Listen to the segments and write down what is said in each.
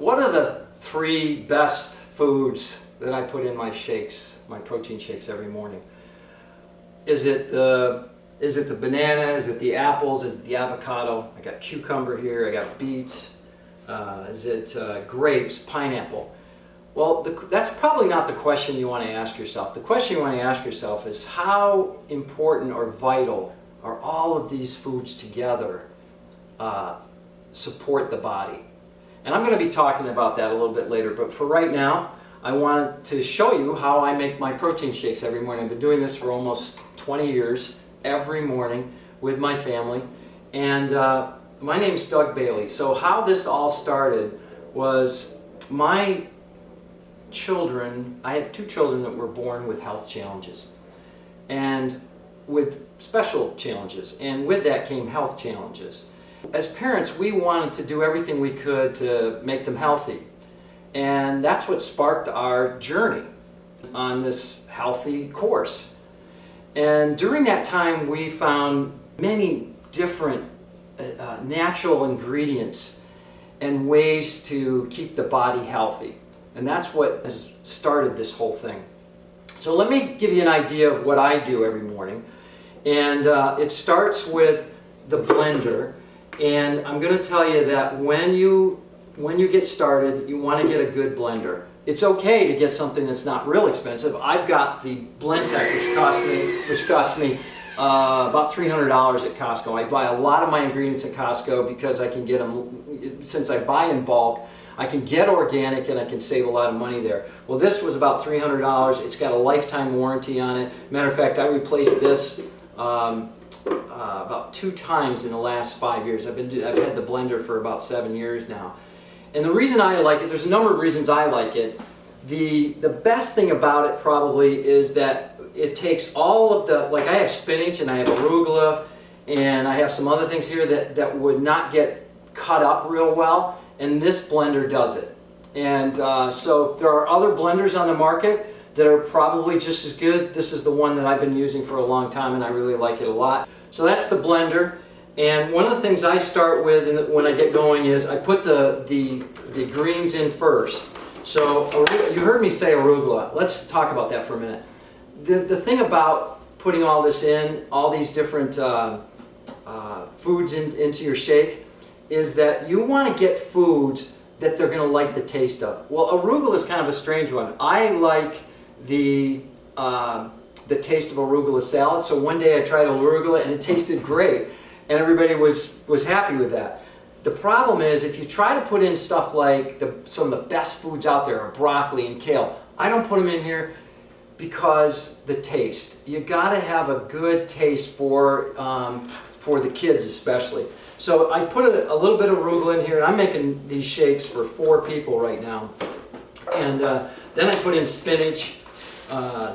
What are the 3 best foods that I put in my shakes, my protein shakes every morning? Is it the banana? Is it the apples? Is it the avocado? I got cucumber here. I got beets. Is it grapes, pineapple? Well, that's probably not the question you want to ask yourself. The question you want to ask yourself is how important or vital are all of these foods together support the body? And I'm going to be talking about that a little bit later, but for right now, I want to show you how I make my protein shakes every morning. I've been doing this for almost 20 years, every morning with my family. And my name's Doug Bailey. So how this all started was my children, I have 2 children that were born with health challenges and with special challenges, and with that came health challenges. As parents, we wanted to do everything we could to make them healthy, and that's what sparked our journey on this healthy course. And during that time, we found many different natural ingredients and ways to keep the body healthy. And that's what has started this whole thing. So let me give you an idea of what I do every morning. And it starts with the blender. And I'm going to tell you that when you get started, you want to get a good blender. It's okay to get something that's not real expensive. I've got the Blendtec, which cost me about $300 at Costco. I buy a lot of my ingredients at Costco because I can get them, since I buy in bulk, I can get organic and I can save a lot of money there. Well, this was about $300. It's got a lifetime warranty on it. Matter of fact, I replaced this about 2 times in the last 5 years. I've had the blender for about 7 years now. And the reason I like it, there's a number of reasons I like it. The best thing about it probably is that it takes all of the, like I have spinach and I have arugula and I have some other things here that would not get cut up real well. And this blender does it. And so there are other blenders on the market that are probably just as good. This is the one that I've been using for a long time and I really like it a lot. So that's the blender. And one of the things I start with when I get going is I put the greens in first. So you heard me say arugula. Let's talk about that for a minute. The thing about putting all this in, all these different foods into your shake, is that you want to get foods that they're going to like the taste of. Well, arugula is kind of a strange one. I like the taste of arugula salad, so one day I tried arugula and it tasted great, and everybody was happy with that. The problem is if you try to put in stuff like some of the best foods out there are broccoli and kale, I don't put them in here because the taste. You got to have a good taste for the kids especially. So I put a little bit of arugula in here, and I'm making these shakes for 4 people right now. And then I put in spinach.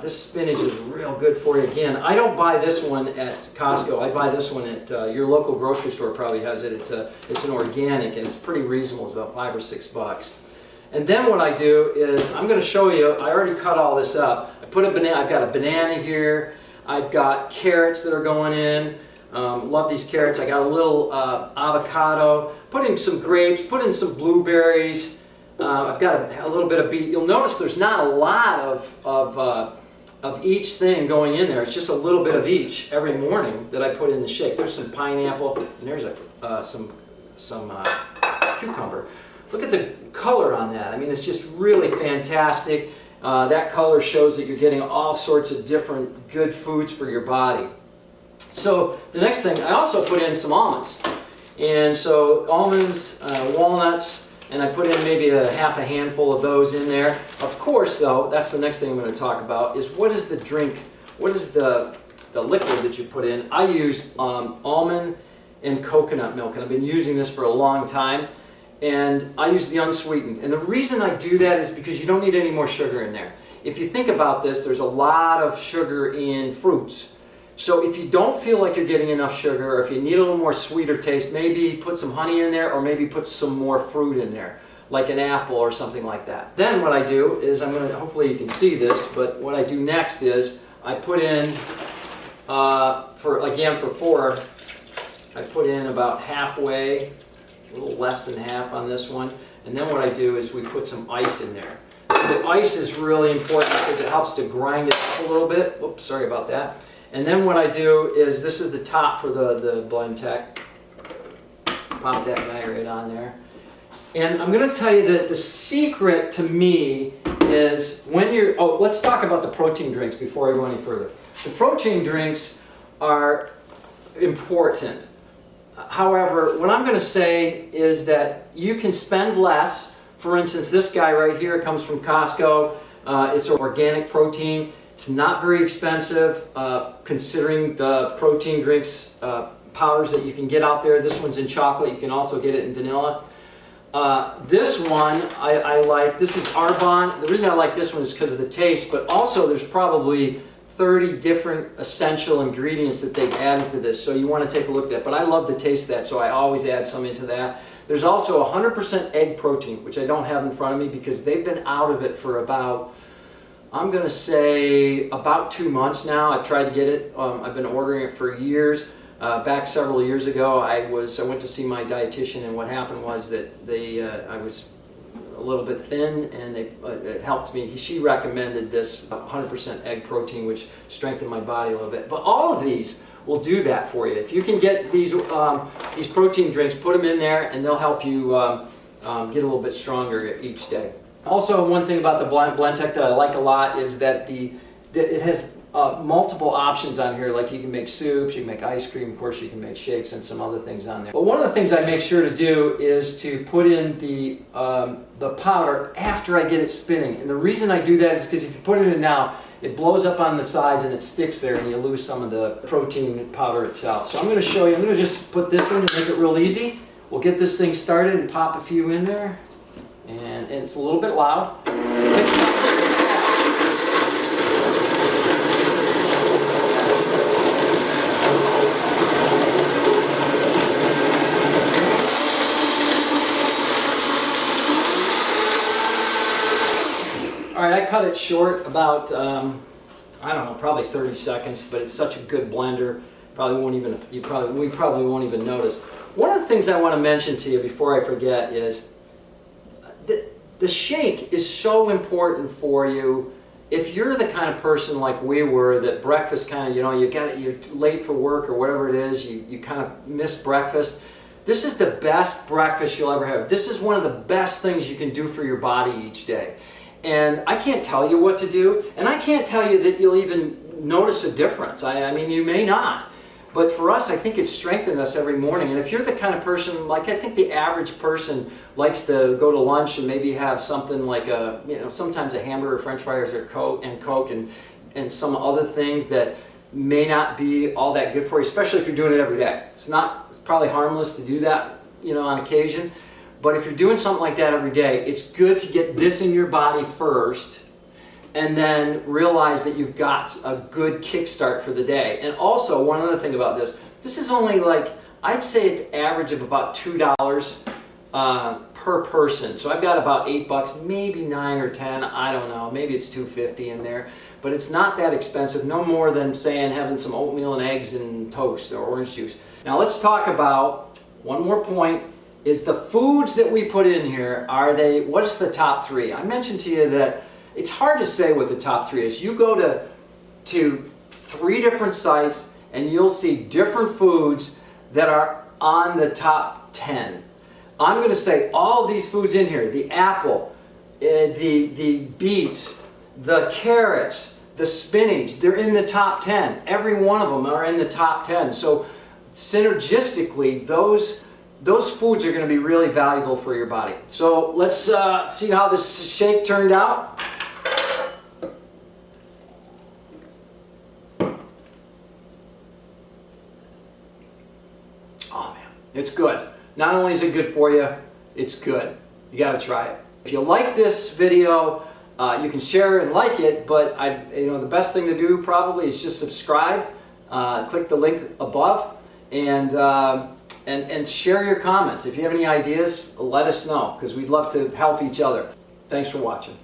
This spinach is real good for you. Again, I don't buy this one at Costco. I buy this one at your local grocery store probably has it. It's an organic, and it's pretty reasonable. It's about $5 or $6. And then what I do is I'm going to show you. I already cut all this up. I put a banana. I've got a banana here. I've got carrots that are going in. Love these carrots. I got a little avocado. Put in some grapes. Put in some blueberries. I've got a little bit of beet. You'll notice there's not a lot of each thing going in there. It's just a little bit of each every morning that I put in the shake. There's some pineapple and there's some cucumber. Look at the color on that. I mean, it's just really fantastic. That color shows that you're getting all sorts of different good foods for your body. So the next thing, I also put in some almonds. And so almonds, walnuts, and I put in maybe half a handful of those in there. Of course, though, that's the next thing I'm going to talk about, is what is the drink, what is the liquid that you put in. I use almond and coconut milk, and I've been using this for a long time. And I use the unsweetened. And the reason I do that is because you don't need any more sugar in there. If you think about this, there's a lot of sugar in fruits. So if you don't feel like you're getting enough sugar, or if you need a little more sweeter taste, maybe put some honey in there, or maybe put some more fruit in there, like an apple or something like that. Then what I do is hopefully you can see this, but what I do next is I put in, for 4, I put in about halfway, a little less than half on this one, And then what I do is we put some ice in there. So the ice is really important because it helps to grind it up a little bit. Oops, sorry about that. And then what I do is, this is the top for the Blend Tech. Pop that guy right on there. And I'm going to tell you that the secret to me is when you're, oh, let's talk about the protein drinks before I go any further. The protein drinks are important. However, what I'm going to say is that you can spend less. For instance, this guy right here comes from Costco. It's an organic protein. It's not very expensive considering the protein drinks powders that you can get out there. This one's in chocolate. You can also get it in vanilla. This one I like. This is Arbonne. The reason I like this one is because of the taste, but also there's probably 30 different essential ingredients that they've added to this, so you want to take a look at that. But I love the taste of that, so I always add some into that. There's also 100% egg protein, which I don't have in front of me because they've been out of it for about, I'm going to say, about 2 months now. I've tried to get it. I've been ordering it for years. Back several years ago, I went to see my dietitian, and what happened was that I was a little bit thin, and it helped me. She recommended this 100% egg protein, which strengthened my body a little bit. But all of these will do that for you. If you can get these protein drinks, put them in there, and they'll help you get a little bit stronger each day. Also, one thing about the Blend Tech that I like a lot is that it has multiple options on here. Like you can make soups, you can make ice cream, of course you can make shakes and some other things on there. But one of the things I make sure to do is to put in the powder after I get it spinning. And the reason I do that is because if you put it in now, it blows up on the sides and it sticks there, and you lose some of the protein powder itself. So I'm going to show you. I'm going to just put this in to make it real easy. We'll get this thing started and pop a few in there. And it's a little bit loud. All right, I cut it short about, I don't know, probably 30 seconds, but it's such a good blender, we probably won't even notice. One of the things I want to mention to you before I forget is the shake is so important for you. If you're the kind of person like we were, that breakfast kind of, you're late for work or whatever it is, you kind of miss breakfast. This is the best breakfast you'll ever have. This is one of the best things you can do for your body each day. And I can't tell you what to do, and I can't tell you that you'll even notice a difference. I mean, you may not. But for us, I think it's strengthened us every morning. And if you're the kind of person, like I think the average person likes to go to lunch and maybe have something like sometimes a hamburger, French fries, or Coke and some other things that may not be all that good for you, especially if you're doing it every day. It's probably harmless to do that, on occasion. But if you're doing something like that every day, it's good to get this in your body first and then realize that you've got a good kickstart for the day. And also, one other thing about this is only I'd say it's average of about $2 per person. So I've got about $8, maybe 9 or 10, I don't know, maybe it's $2.50 in there. But it's not that expensive, no more than saying having some oatmeal and eggs and toast or orange juice. Now let's talk about, one more point, is the foods that we put in here, what's the top 3? I mentioned to you that it's hard to say what the top 3 is. You go to 3 different sites and you'll see different foods that are on the top 10. I'm going to say all of these foods in here, the apple, the beets, the carrots, the spinach, they're in the top 10. Every one of them are in the top 10. So synergistically, those foods are going to be really valuable for your body. So let's see how this shake turned out. Oh man, it's good. Not only is it good for you, it's good. You got to try it. If you like this video, you can share and like it, but the best thing to do probably is just subscribe, click the link above, and share your comments. If you have any ideas, let us know, because we'd love to help each other. Thanks for watching.